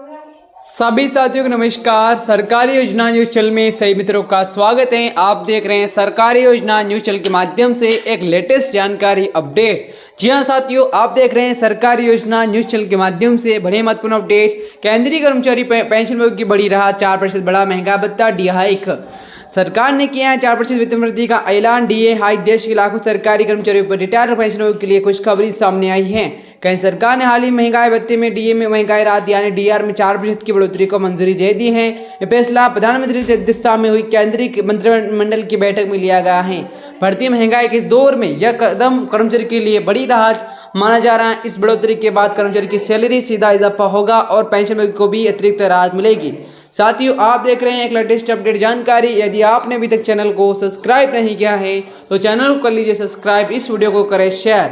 सभी साथियों को नमस्कार। सरकारी योजना न्यूज चैनल में सभी मित्रों का स्वागत है। आप देख रहे हैं सरकारी योजना न्यूज चैनल के माध्यम से एक लेटेस्ट जानकारी अपडेट। जी हां साथियों, आप देख रहे हैं सरकारी योजना न्यूज चैनल के माध्यम से बड़े महत्वपूर्ण अपडेट। केंद्रीय कर्मचारी पेंशन की बड़ी राहत, 4% बढ़ा महंगा भत्ता, डी हाइक। सरकार ने किया है 4% वेतन वृद्धि का ऐलान, डीए हाइक। देश के लाखों सरकारी कर्मचारियों पर रिटायर्ड पेंशनरों के लिए खुशखबरी सामने आई है। कहीं सरकार ने हाल ही महंगाई भत्ते में डीए में महंगाई राहत यानी डीआर में 4% की बढ़ोतरी को मंजूरी दे दी है। यह फैसला प्रधानमंत्री की अध्यक्षता में हुई केंद्रीय मंत्रिमंडल की बैठक में लिया गया है। बढ़ती महंगाई के दौर में यह कदम कर्मचारी के लिए बड़ी राहत माना जा रहा है। इस बढ़ोतरी के बाद कर्मचारी की सैलरी सीधा इजाफा होगा और पेंशन को भी अतिरिक्त राहत मिलेगी। साथियों, आप देख रहे हैं एक लेटेस्ट अपडेट जानकारी। यदि आपने अभी तक चैनल को सब्सक्राइब नहीं किया है तो चैनल को कर लीजिए सब्सक्राइब, इस वीडियो को करें शेयर।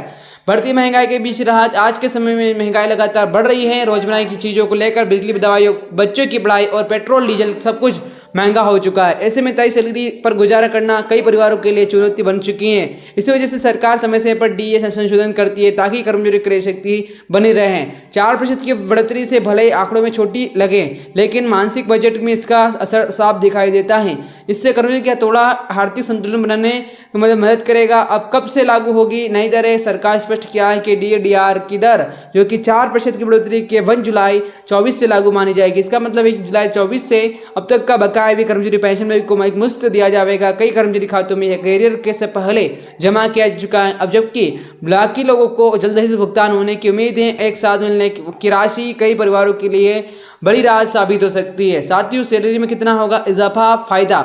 बढ़ती महंगाई के बीच राहत। आज के समय में महंगाई लगातार बढ़ रही है। रोजमर्रा की चीज़ों को लेकर बिजली, दवाइयों, बच्चों की पढ़ाई और पेट्रोल डीजल सब कुछ महंगा हो चुका है। ऐसे में तय सैलरी पर गुजारा करना कई परिवारों के लिए चुनौती बन चुकी है। इसी वजह से सरकार समय समय पर डीए संशोधन करती है ताकि कर्मचारी क्रय शक्ति बनी रहे। 4% की बढ़ोतरी से भले आंकड़ों में छोटी लगे, लेकिन मानसिक बजट में इसका असर साफ दिखाई देता है। इससे कर्मचारी का थोड़ा आर्थिक संतुलन बनाने में मदद करेगा। अब कब से लागू होगी नई दरें? सरकार स्पष्ट किया है कि डीआर की दर जो कि 4% की बढ़ोतरी के 1 जुलाई 24 से लागू मानी जाएगी। इसका मतलब 1 जुलाई 24 से अब तक का बकाया भी कर्मचारी पेंशन में को मुफ्त दिया जाएगा। कई कर्मचारी खातों में कैरियर के से पहले जमा किया जा चुका है। अब जबकि बाकी लोगों को जल्द ही भुगतान होने की उम्मीद है। एक साथ मिलने की राशि कई परिवारों के लिए बड़ी राहत साबित हो सकती है। साथियों, सैलरी में कितना होगा इजाफा, फायदा?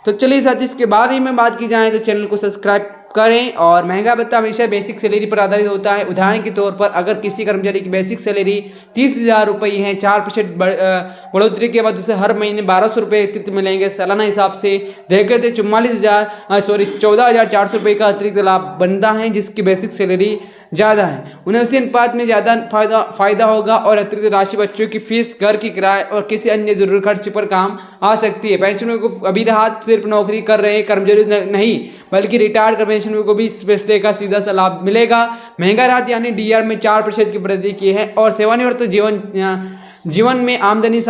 तो चलिए साथियों, इसके बारे में बात की जाए तो चैनल को सब्सक्राइब करें। और महंगा भत्ता हमेशा बेसिक सैलरी पर आधारित होता है। उदाहरण के तौर पर अगर किसी कर्मचारी की बेसिक सैलरी 30,000 रुपये है, 4% बढ़ोतरी के बाद उसे हर महीने 1,200 रुपये अतिरिक्त मिलेंगे। सालाना हिसाब से देखें तो 14,400 रुपये का अतिरिक्त लाभ बनता है, जिसकी बेसिक सैलरी ज़्यादा है। उन्हें उसी अनुपात में ज़्यादा फायदा होगा और अतिरिक्त राशि बच्चों की फीस, घर की किराए और किसी अन्य जरूरी खर्च पर काम आ सकती है। पेंशनरों को अभी राहत सिर्फ नौकरी कर रहे कर्मचारी नहीं बल्कि रिटायर्ड पेंशनरों को भी इस फैसले का सीधा सा लाभ मिलेगा। महंगा राहत यानी डीआर में 4% की वृद्धि की है और सेवानिवृत्त जीवन में आमदनी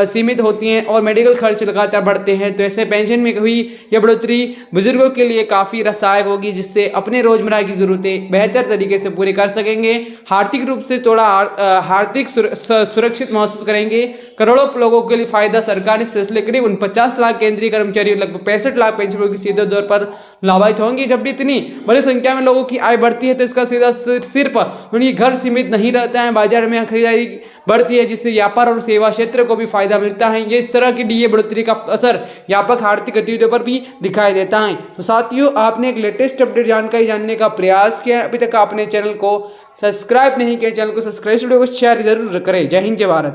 सीमित होती है और मेडिकल खर्च लगातार बढ़ते हैं, तो ऐसे पेंशन में हुई यह बढ़ोतरी बुजुर्गों के लिए काफ़ी सहायक होगी, जिससे अपने रोजमर्रा की ज़रूरतें बेहतर तरीके से पूरी कर सकेंगे। आर्थिक रूप से थोड़ा आर्थिक सुरक्षित महसूस करेंगे। करोड़ों लोगों के लिए फायदा। सरकार ने इस फैसले करीब 49 लाख केंद्रीय कर्मचारी, लगभग 65 लाख पेंशनरों की सीधे तौर पर लाभान्वित होंगे। जब भी इतनी बड़ी संख्या में लोगों की आय बढ़ती है तो इसका सीधा सिर्फ उनकी घर सीमित नहीं रहता है, बाजार में खरीदारी बढ़ती है, जिससे व्यापार और सेवा क्षेत्र को भी फायदा मिलता है। ये इस तरह की डीए बढ़ोतरी का असर व्यापक आर्थिक गतिविधियों पर भी दिखाई देता है। तो साथियों, आपने एक लेटेस्ट अपडेट जानकारी जानने का प्रयास किया। अभी तक आपने चैनल को सब्सक्राइब नहीं किया, चैनल को सब्सक्राइब, वीडियो को शेयर जरूर करें। जय हिंद, जय भारत।